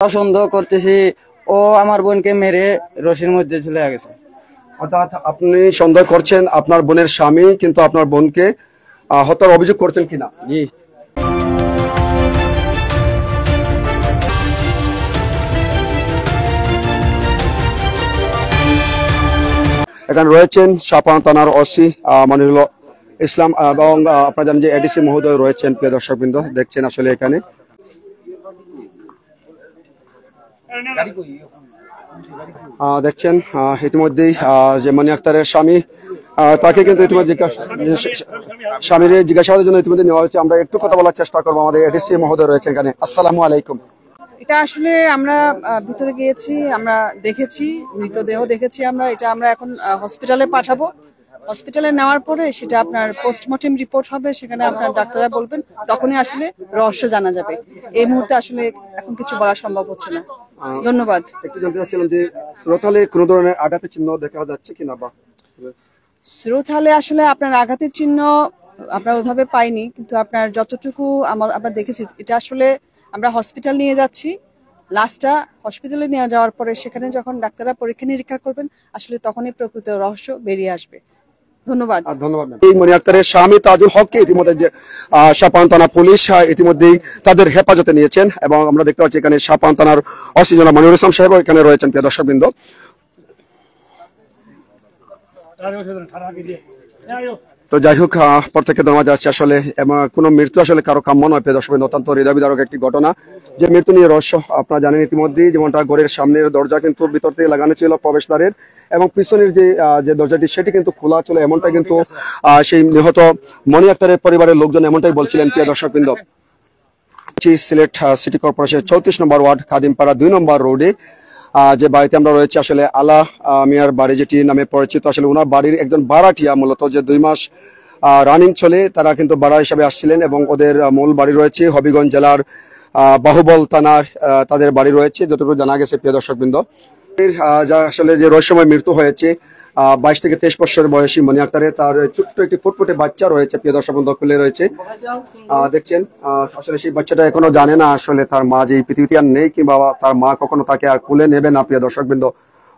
সন্দেহ করতেছি ও আমার বোনকে মেরে রশির মধ্যে ঝুলে গেছে। অর্থাৎ আপনি সন্দেহ করছেন আপনার বোনের স্বামী কিন্তু আপনার বোনকে হত্যার অভিযোগ করছেন কিনা? জি। এখানে রয়েছেন শাহপান থানার ওসি মনিরুল ইসলাম এবং আপনারা জানেন যে এডিসি মহোদয় রয়েছেন। প্রিয় দর্শকবৃন্দ, দেখছেন আসলে এখানে দেখছেন ইতিমধ্যেই যে মনি আক্তারের স্বামী তাকে কিন্তু ইতিমধ্যে স্বামীর জিজ্ঞাসাবাদের জন্য ইতিমধ্যে নেওয়া হয়েছে। আমরা একটু কথা বলার চেষ্টা করবো। আমাদের এডিসি মহোদয় রয়েছে এখানে। আসসালামু আলাইকুম। এটা আসলে আমরা ভিতরে গিয়েছি, আমরা দেখেছি মৃতদেহ দেখেছি। আমরা এখন হসপিটালে পাঠাবো। হসপিটালে নেওয়ার পরে সেটা আপনার পোস্টমর্টেম রিপোর্ট হবে, সেখানে আপনার ডাক্তাররা বলবেন, তখনই আসলে রহস্য জানা যাবে। এই মুহূর্তে আসলে এখন কিছু বলা সম্ভব হচ্ছে না। ধন্যবাদ। একটু জানতে চাচ্ছিলাম যে শ্রোতালে কোনো ধরনের আঘাতের চিহ্ন দেখা যাচ্ছে কিনা? বা শ্রোতালে আসলে আপনার আঘাতের চিহ্ন আমরা ওইভাবে পাইনি, কিন্তু আপনার যতটুকু আমরা দেখেছি এটা আসলে আমরা হসপিটাল নিয়ে যাচ্ছি। লাস্টটা হসপিটালে নিয়ে যাওয়ার পরে সেখানে যখন ডাক্তাররা পরীক্ষা নিরীক্ষা করবেন আসলে তখনই প্রকৃত রহস্য বেরিয়ে আসবে। ধন্যবাদ। এই মনি আক্তারের স্বামী তাজুল হককে ইতিমধ্যে শাহপান থানা পুলিশ ইতিমধ্যেই তাদের হেফাজতে নিয়েছেন এবং আমরা দেখতে পাচ্ছি এখানে শাহপান থানার ওসি জনাব মনিরুল ইসলাম সাহেব এখানে রয়েছেন। প্রিয় দর্শকবৃন্দ, তো যাই হোক, পর থেকে ধন্যবাদ যাচ্ছে। আসলে কোনো মৃত্যু আসলে কারো কাম্য নয়। প্রিয় দর্শকবৃন্দ, অত্যন্ত হৃদয় বিদারক একটি ঘটনা। যে মৃত্যু নিয়ে রহস্য আপনারা জানেন ইতিমধ্যেই, যেমনটা ঘরের সামনের দরজা কিন্তু ভিতর থেকে লাগানো ছিল প্রবেশদ্বারের, এবং পিছনের যে দরজাটি সেটি কিন্তু খোলা ছিল, এমনটা কিন্তু সেই নিহত মনি আক্তারের পরিবারের লোকজন এমনটাই বলছিলেন। প্রিয় দর্শকবৃন্দ, সিলেট সিটি কর্পোরেশনের 34 নম্বর ওয়ার্ড খাদিমপাড়া 2 নম্বর রোডে যে বাড়িতে আমরা রয়েছে আসলে আলা মিয়ার বাড়ি, যেটি নামে পরিচিত। আসলে ওনার বাড়ির একজন ভাড়াটিয়া, মূলত যে 2 মাস রানিং চলে, তারা কিন্তু ভাড়া হিসাবে আসছিলেন এবং ওদের মূল বাড়ি রয়েছে হবিগঞ্জ জেলার বাহুবল থানার তাদের বাড়ি রয়েছে যতটুকু জানা গেছে। প্রিয় দর্শকবৃন্দ, যা আসলে যে রহস্যময় মৃত্যু হয়েছে 22 থেকে 23 বছরের বয়সী মনি আক্তারের, তার ছোট্ট একটি ফুটফুটে বাচ্চা রয়েছে। প্রিয় দর্শকবৃন্দ, খুলে রয়েছে দেখছেন। আসলে সেই বাচ্চাটা এখনো জানে না আসলে তার মা যে পৃথিবীতে আর নেই, কিংবা তার মা কখনো তাকে আর খুলে নেবে না। প্রিয় দর্শকবৃন্দ,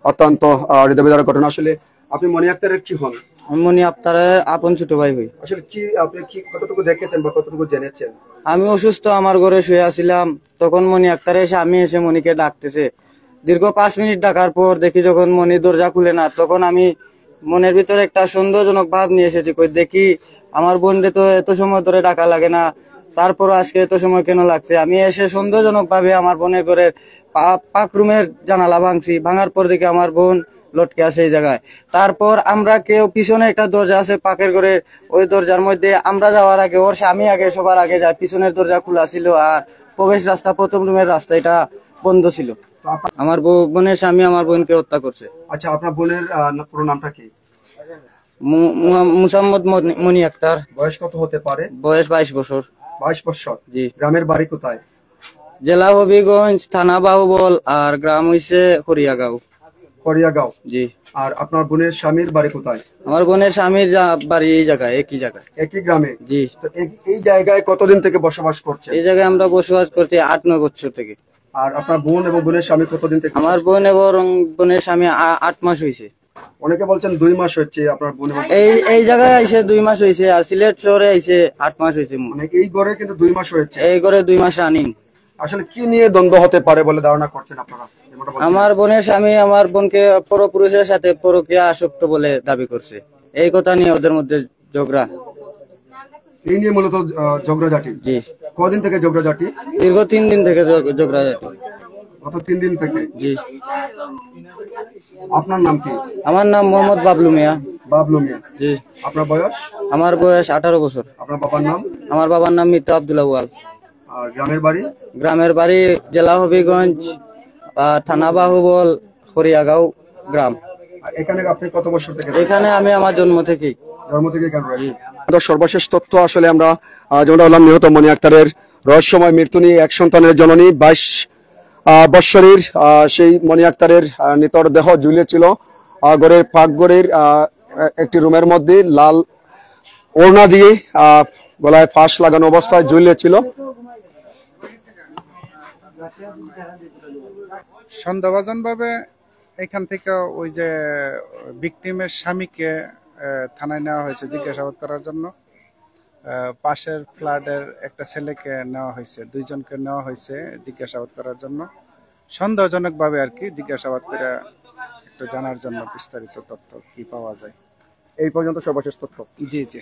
অত্যন্ত হৃদয় বিদারক ঘটনা। আসলে আপনি মনি আক্তারের কি হন? আমি মনি আক্তারের আপন ছোট ভাই হই। আসলে আপনি কতটুকু দেখেছেন বা কতটুকু জেনেছেন? আমি অসুস্থ, আমার ঘরে শুয়ে আছিলাম, তখন মনি আক্তারের স্বামী এসে মনিকে ডাকতেছে। দীর্ঘ 5 মিনিট ডাকার পর দেখি যখন মনি দরজা খুলে না, তখন আমি মনের ভিতরে একটা সন্দেহজনক ভাব নিয়ে এসেছি। দেখি আমার বোনরে তো এত সময় ধরে ডাকা লাগে না, তারপর আজকে এত সময় কেন লাগছে। আমি এসে সন্দেহজনক ভাবে আমার বোনের ঘরের পাক রুমের জানালা ভাঙছি। ভাঙার পর দেখি আমার বোন লটকে আছে এই জায়গায়। তারপর আমরা কেউ পিছনে একটা দরজা আছে পাকের ঘরে, ওই দরজার মধ্যে আমরা যাওয়ার আগে ওর স্বামী আগে সবার আগে যায়। পিছনের দরজা খোলা ছিল আর প্রবেশ রাস্তা, প্রথম রুমের রাস্তা, এটা বন্ধ ছিল। আমার বোনের স্বামী আমার বোনকে হত্যা করছে। আচ্ছা, আপনার বোনের পুরো নামটা কি? মুসাম্মদ মনি আক্তার। বয়স কত হতে পারে? বয়স 22 বছর। 22 বছর। জি। গ্রামের বাড়ি কোথায়? জেলা হবিগঞ্জ, থানা বাহুবল, আর গ্রাম হইছে খড়িয়াগাঁও। খড়িয়াগাঁও। জি। আর আপনার বোনের স্বামীর বাড়ি কোথায়? আমার বোনের স্বামীর বাড়ি এই জায়গায়, একই জায়গায়, একই গ্রামে। জি। তো এই জায়গায় কতদিন থেকে বসবাস করছে? এই জায়গায় আমরা বসবাস করতে 8-9 বছর থেকে। আর আপনার বোন এবং বোনের স্বামী কতদিন থেকে? আমার বোন এবং বোনের স্বামী 8 মাস হয়েছে। অনেকে বলছেন 2 মাস হচ্ছে। আপনার বোন এই জায়গায় আইছে 2 মাস হয়েছে, আর সিলেট শহরে আইছে 8 মাস হয়েছে। মানে এই ঘরে কিন্তু 2 মাস হয়েছে। এই ঘরে 2 মাস রানিং। আসলে কি নিয়ে দ্বন্দ্ব হতে পারে বলে ধারণা করছেন আপনারা? আমার বোনের স্বামী আমার বোনকে পরপুরুষের সাথে পরকীয়া আসক্ত বলে দাবি করছে। এই কথা নিয়ে ওদের মধ্যে ঝগড়া। এই নিয়ে মূলত ঝগড়াঝাটি। জি। কদিন থেকে ঝগড়াঝাটি? দীর্ঘ 3 দিন থেকে ঝগড়াঝাটি। গত 3 দিন থেকে? জি। আপনার নাম কি? আমার নাম মোহাম্মদ বাবলু মিয়া। বাবলু মিয়া। জি। আপনার বয়স? আমার বয়স 18 বছর। আপনার বাবার নাম? আমার বাবার নাম মৃত আব্দুল আউয়াল। আর গ্রামের বাড়ি? গ্রামের বাড়ি জেলা হবিগঞ্জ, থানা বাহুবল, খড়িয়াগাঁও গ্রাম। এখানে আপনি কত বছর থেকে? এখানে আমি আমার জন্ম থেকেই। সর্বশেষ তথ্য আসলে আমরা যেমনটা বললাম, নিহত মনি আক্তারের রহস্যময় মৃত্যু নিয়ে এক সন্তানের জননী 22 বৎসরের সেই মনি আক্তারের নিতর দেহ ঝুলিয়েছিল ঘরের পাকঘরের একটি রুমের মধ্যে। লাল ওড়না দিয়ে গলায় ফাঁস লাগানো অবস্থায় ঝুলিয়েছিল। সন্দেহভাজন ভাবে এখান থেকে ওই যে ভিকটিমের স্বামীকে থানায় নেওয়া হয়েছে জিজ্ঞাসাবাদ করার জন্য। পাশের ফ্ল্যাটের একটা ছেলেকে নেওয়া হয়েছে, দুইজনকে নেওয়া হয়েছে জিজ্ঞাসাবাদ করার জন্য। সন্দেহজনক ভাবে আর কি জিজ্ঞাসাবাদ করে একটু জানার জন্য বিস্তারিত তথ্য কি পাওয়া যায়। এই পর্যন্ত সর্বশেষ তথ্য। জি জি।